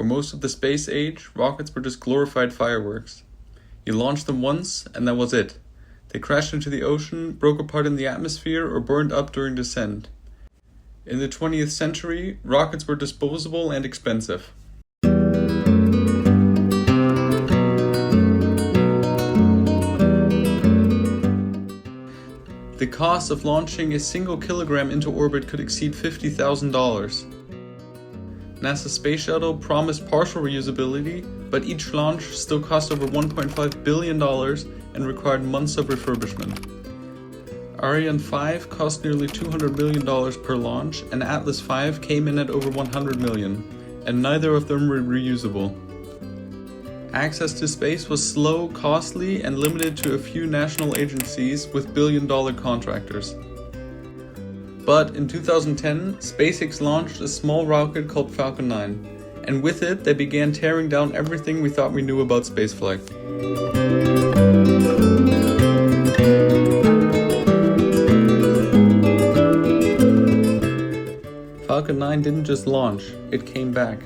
For most of the space age, rockets were just glorified fireworks. You launched them once, and that was it. They crashed into the ocean, broke apart in the atmosphere, or burned up during descent. In the 20th century, rockets were disposable and expensive. The cost of launching a single kilogram into orbit could exceed $50,000. NASA's space shuttle promised partial reusability, but each launch still cost over $1.5 billion and required months of refurbishment. Ariane 5 cost nearly $200 million per launch, and Atlas V came in at over $100 million, and neither of them were reusable. Access to space was slow, costly, and limited to a few national agencies with billion-dollar contractors. But in 2010, SpaceX launched a small rocket called Falcon 9, and with it they began tearing down everything we thought we knew about spaceflight. Falcon 9 didn't just launch, it came back.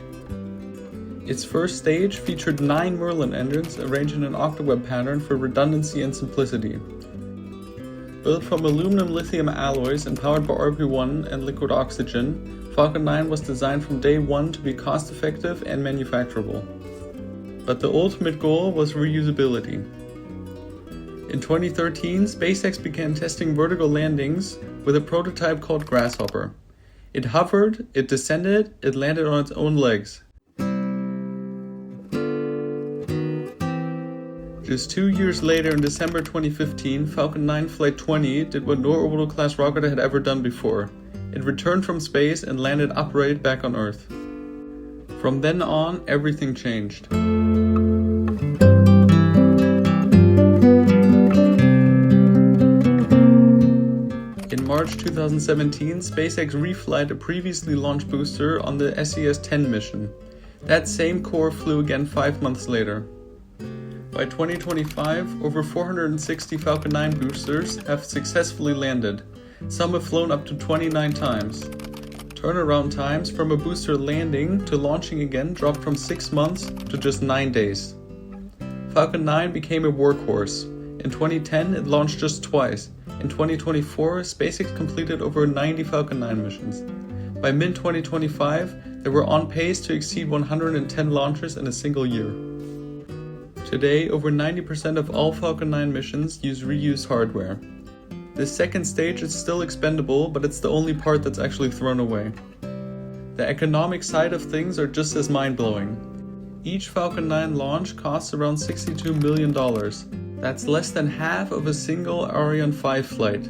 Its first stage featured 9 Merlin engines arranged in an octaweb pattern for redundancy and simplicity. Built from aluminum-lithium alloys and powered by RB1 and liquid oxygen, Falcon 9 was designed from day one to be cost-effective and manufacturable. But the ultimate goal was reusability. In 2013, SpaceX began testing vertical landings with a prototype called Grasshopper. It hovered, it descended, it landed on its own legs. Just 2 years later, in December 2015, Falcon 9 Flight 20 did what no orbital-class rocket had ever done before. It returned from space and landed upright back on Earth. From then on, everything changed. In March 2017, SpaceX reflight a previously launched booster on the SES-10 mission. That same core flew again 5 months later. By 2025, over 460 Falcon 9 boosters have successfully landed. Some have flown up to 29 times. Turnaround times from a booster landing to launching again dropped from 6 months to just 9 days. Falcon 9 became a workhorse. In 2010, it launched just twice. In 2024, SpaceX completed over 90 Falcon 9 missions. By mid-2025, they were on pace to exceed 110 launches in a single year. Today, over 90% of all Falcon 9 missions use reused hardware. The second stage is still expendable, but it's the only part that's actually thrown away. The economic side of things are just as mind-blowing. Each Falcon 9 launch costs around $62 million. That's less than half of a single Ariane 5 flight.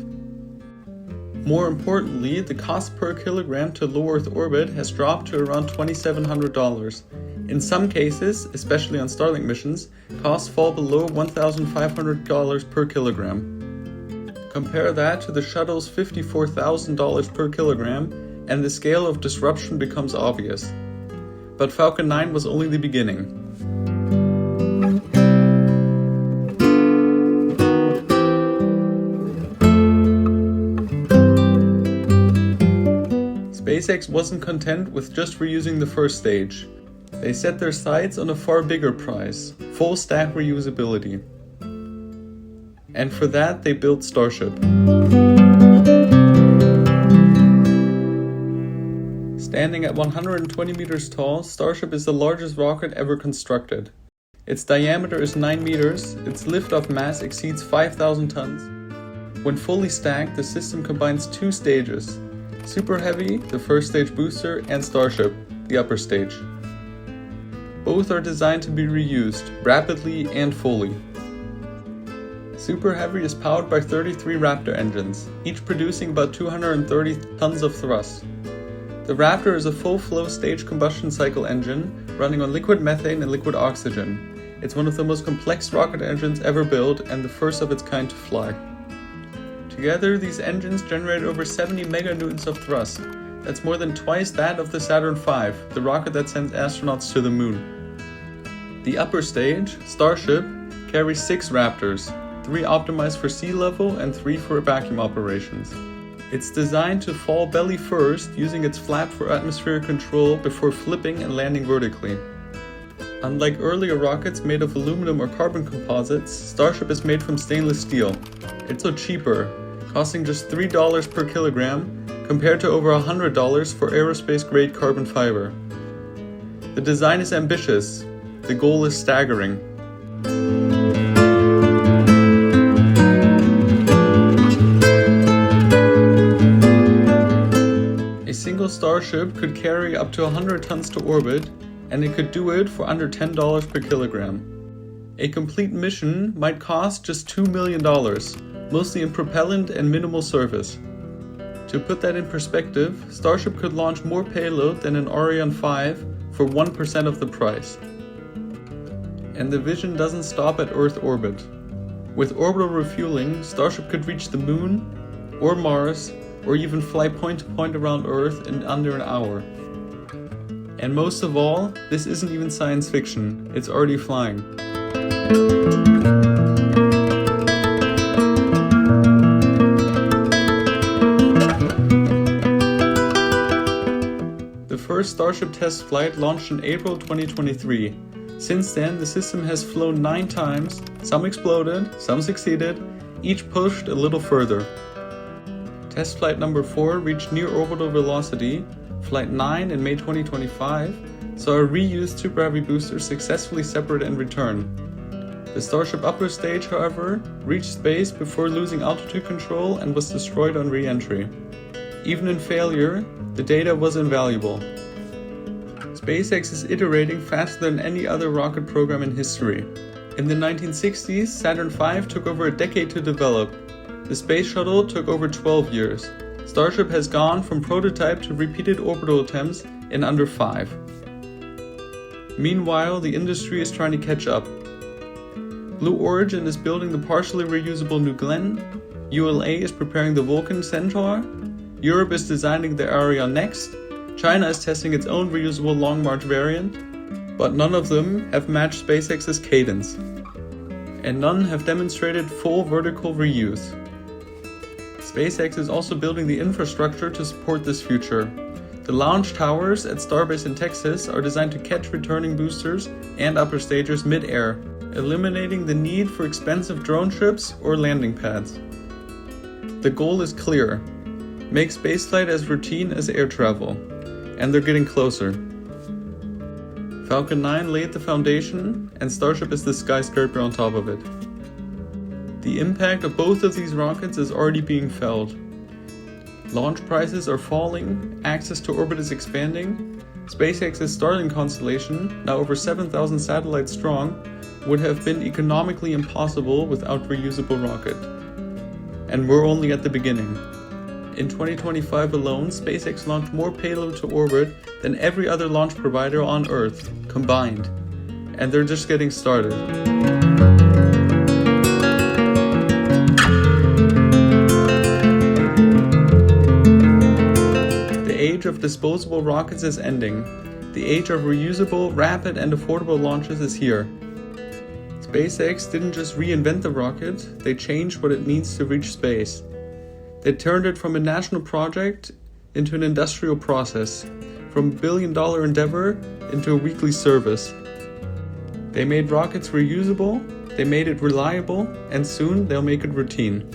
More importantly, the cost per kilogram to low Earth orbit has dropped to around $2,700. In some cases, especially on Starlink missions, costs fall below $1,500 per kilogram. Compare that to the shuttle's $54,000 per kilogram, and the scale of disruption becomes obvious. But Falcon 9 was only the beginning. SpaceX wasn't content with just reusing the first stage. They set their sights on a far bigger prize, full stack reusability. And for that, they built Starship. Standing at 120 meters tall, Starship is the largest rocket ever constructed. Its diameter is 9 meters, its liftoff mass exceeds 5,000 tons. When fully stacked, the system combines 2 stages: Super Heavy, the first stage booster, and Starship, the upper stage. Both are designed to be reused, rapidly and fully. Super Heavy is powered by 33 Raptor engines, each producing about 230 tons of thrust. The Raptor is a full-flow stage combustion cycle engine running on liquid methane and liquid oxygen. It's one of the most complex rocket engines ever built and the first of its kind to fly. Together, these engines generate over 70 meganewtons of thrust. That's more than twice that of the Saturn V, the rocket that sends astronauts to the moon. The upper stage, Starship, carries 6 Raptors, 3 optimized for sea level and 3 for vacuum operations. It's designed to fall belly first, using its flap for atmospheric control before flipping and landing vertically. Unlike earlier rockets made of aluminum or carbon composites, Starship is made from stainless steel. It's also cheaper, costing just $3 per kilogram compared to over $100 for aerospace-grade carbon fiber. The design is ambitious. The goal is staggering. A single Starship could carry up to 100 tons to orbit, and it could do it for under $10 per kilogram. A complete mission might cost just $2 million, mostly in propellant and minimal service. To put that in perspective, Starship could launch more payload than an Ariane 5 for 1% of the price. And the vision doesn't stop at Earth orbit. With orbital refueling, Starship could reach the Moon, or Mars, or even fly point to point around Earth in under an hour. And most of all, this isn't even science fiction, it's already flying. The first Starship test flight launched in April 2023. Since then, the system has flown 9 times, some exploded, some succeeded, each pushed a little further. Test flight number 4 reached near orbital velocity. Flight 9 in May 2025 saw a reused Super Heavy booster successfully separate and return. The Starship upper stage, however, reached space before losing altitude control and was destroyed on re-entry. Even in failure, the data was invaluable. SpaceX is iterating faster than any other rocket program in history. In the 1960s, Saturn V took over a decade to develop. The Space Shuttle took over 12 years. Starship has gone from prototype to repeated orbital attempts in under 5. Meanwhile, the industry is trying to catch up. Blue Origin is building the partially reusable New Glenn, ULA is preparing the Vulcan Centaur, Europe is designing the Ariane Next, China is testing its own reusable Long March variant, but none of them have matched SpaceX's cadence. And none have demonstrated full vertical reuse. SpaceX is also building the infrastructure to support this future. The launch towers at Starbase in Texas are designed to catch returning boosters and upper stagers mid-air, eliminating the need for expensive drone ships or landing pads. The goal is clear: make spaceflight as routine as air travel, and they're getting closer. Falcon 9 laid the foundation, and Starship is the skyscraper on top of it. The impact of both of these rockets is already being felt. Launch prices are falling, access to orbit is expanding. SpaceX's Starlink constellation, now over 7,000 satellites strong, would have been economically impossible without reusable rocket. And we're only at the beginning. In 2025 alone, SpaceX launched more payload to orbit than every other launch provider on Earth, combined. And they're just getting started. The age of disposable rockets is ending. The age of reusable, rapid, and affordable launches is here. SpaceX didn't just reinvent the rocket, they changed what it means to reach space. They turned it from a national project into an industrial process, from a billion-dollar endeavor into a weekly service. They made rockets reusable, they made it reliable, and soon they'll make it routine.